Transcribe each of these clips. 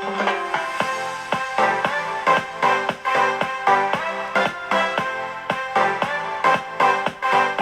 Hey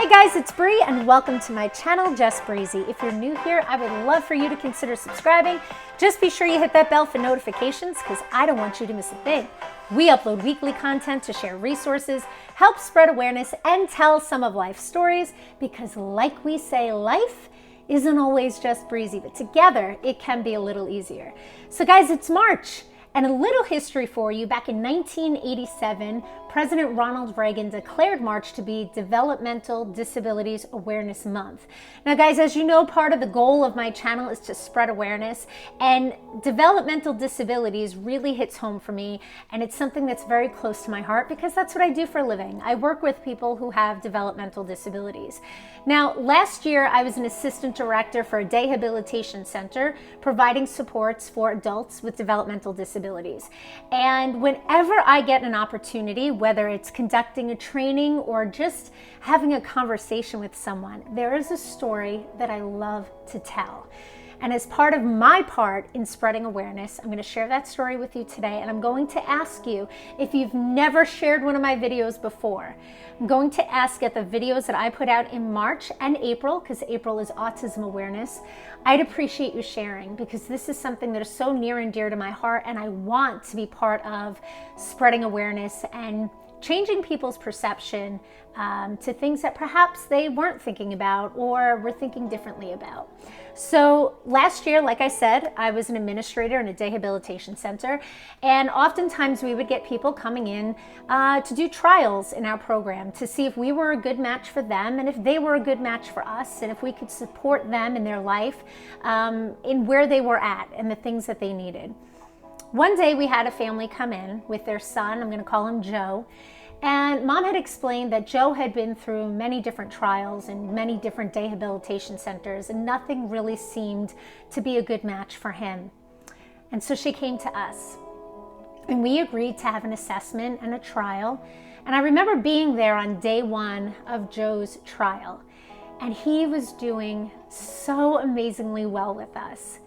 guys, it's Bree and welcome to my channel, Just Breezy. If you're new here, I would love for you to consider subscribing. Just be sure you hit that bell for notifications because I don't want you to miss a thing. We upload weekly content to share resources, help spread awareness, and tell some of life's stories because like we say, life isn't always just breezy, but together it can be a little easier. So guys, it's March. And a little history for you. Back in 1987, President Ronald Reagan declared March to be Developmental Disabilities Awareness Month. Now guys, as you know, part of the goal of my channel is to spread awareness, and developmental disabilities really hits home for me, and it's something that's very close to my heart because that's what I do for a living. I work with people who have developmental disabilities. Now, last year I was an assistant director for a rehabilitation center providing supports for adults with developmental disabilities. And whenever I get an opportunity, whether it's conducting a training or just having a conversation with someone, there is a story that I love to tell. And as part of my part in spreading awareness, I'm going to share that story with you today. And I'm going to ask you, if you've never shared one of my videos before, I'm going to ask at the videos that I put out in March and April, because April is Autism Awareness, I'd appreciate you sharing because this is something that is so near and dear to my heart, and I want to be part of spreading awareness and changing people's perception to things that perhaps they weren't thinking about or were thinking differently about. So last year, like I said, I was an administrator in a rehabilitation center, and oftentimes we would get people coming in to do trials in our program to see if we were a good match for them and if they were a good match for us, and if we could support them in their life in where they were at and the things that they needed. One day we had a family come in with their son, I'm going to call him Joe, and mom had explained that Joe had been through many different trials and many different rehabilitation centers, and nothing really seemed to be a good match for him. And so she came to us, and we agreed to have an assessment and a trial. And I remember being there on day one of Joe's trial, and he was doing so amazingly well with us.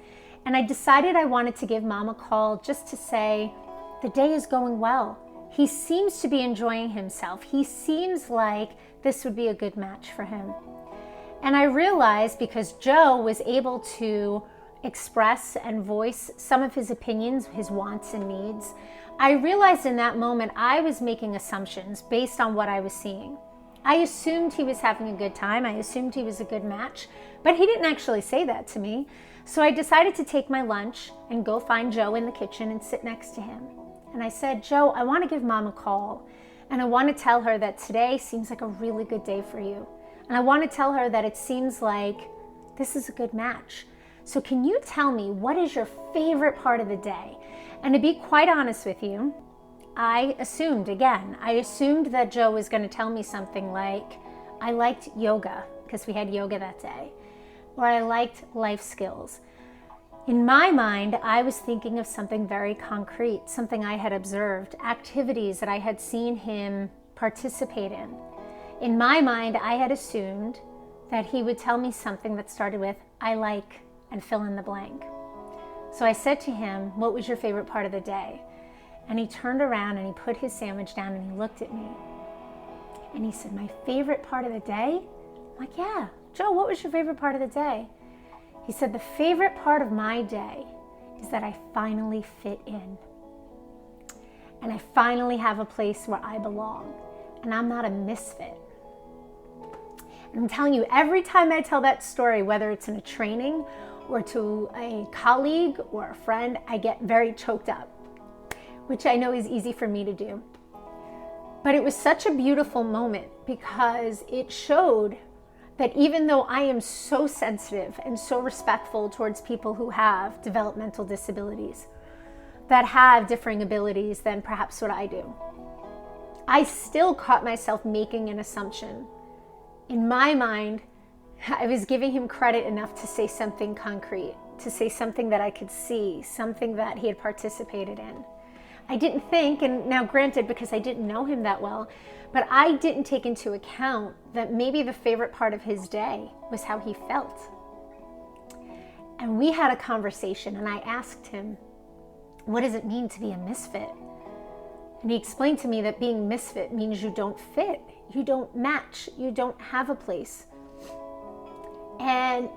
And I decided I wanted to give mom a call just to say, the day is going well. He seems to be enjoying himself. He seems like this would be a good match for him. And I realized because Joe was able to express and voice some of his opinions, his wants and needs, I realized in that moment I was making assumptions based on what I was seeing. I assumed he was having a good time. I assumed he was a good match, but he didn't actually say that to me. So I decided to take my lunch and go find Joe in the kitchen and sit next to him. And I said, Joe, I want to give mom a call, and I want to tell her that today seems like a really good day for you. And I want to tell her that it seems like this is a good match. So can you tell me what is your favorite part of the day? And to be quite honest with you, I assumed that Joe was going to tell me something like, I liked yoga because we had yoga that day, or I liked life skills. In my mind, I was thinking of something very concrete, something I had observed, activities that I had seen him participate in. In my mind, I had assumed that he would tell me something that started with, I like, and fill in the blank. So I said to him, what was your favorite part of the day? And he turned around and he put his sandwich down and he looked at me. And he said, my favorite part of the day? I'm like, yeah. Joe, what was your favorite part of the day? He said, the favorite part of my day is that I finally fit in. And I finally have a place where I belong. And I'm not a misfit. And I'm telling you, every time I tell that story, whether it's in a training or to a colleague or a friend, I get very choked up, which I know is easy for me to do. But it was such a beautiful moment because it showed that even though I am so sensitive and so respectful towards people who have developmental disabilities, that have differing abilities than perhaps what I do, I still caught myself making an assumption. In my mind, I was giving him credit enough to say something concrete, to say something that I could see, something that he had participated in. I didn't think, and now granted, because I didn't know him that well, but I didn't take into account that maybe the favorite part of his day was how he felt. And we had a conversation, and I asked him, what does it mean to be a misfit? And he explained to me that being misfit means you don't fit, you don't match, you don't have a place. And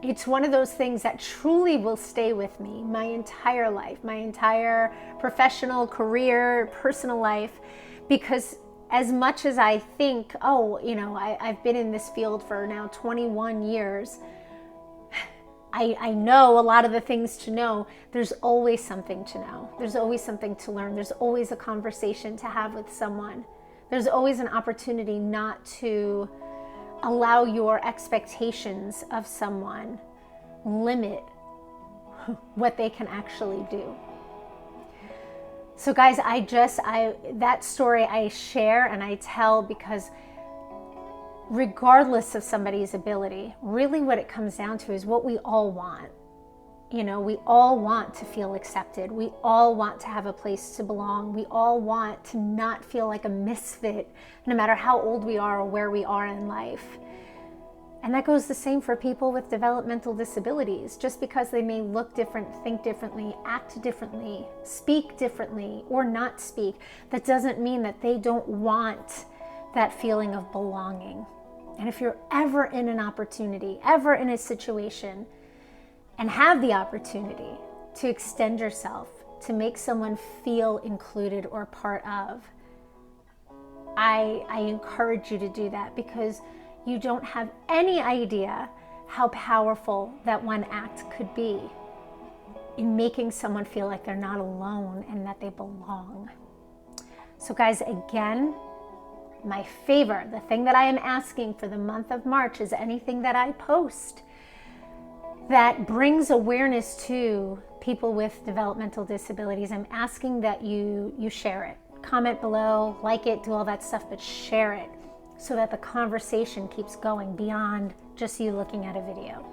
it's one of those things that truly will stay with me my entire life, my entire professional career, personal life, because as much as I think, oh, you know, I've been in this field for now 21 years, I know a lot of the things to know. There's always something to know. There's always something to learn. There's always a conversation to have with someone. There's always an opportunity not to allow your expectations of someone limit what they can actually do. So guys, that story I share and I tell because regardless of somebody's ability, really what it comes down to is what we all want. You know, we all want to feel accepted. We all want to have a place to belong. We all want to not feel like a misfit, no matter how old we are or where we are in life. And that goes the same for people with developmental disabilities. Just because they may look different, think differently, act differently, speak differently, or not speak, that doesn't mean that they don't want that feeling of belonging. And if you're ever in an opportunity, ever in a situation, and have the opportunity to extend yourself, to make someone feel included or part of, I encourage you to do that, because you don't have any idea how powerful that one act could be in making someone feel like they're not alone and that they belong. So guys, again, my favor, the thing that I am asking for the month of March is anything that I post that brings awareness to people with developmental disabilities. I'm asking that you share it. Comment below, like it, do all that stuff, but share it so that the conversation keeps going beyond just you looking at a video.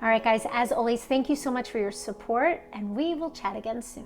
All right, guys, as always, thank you so much for your support, and we will chat again soon.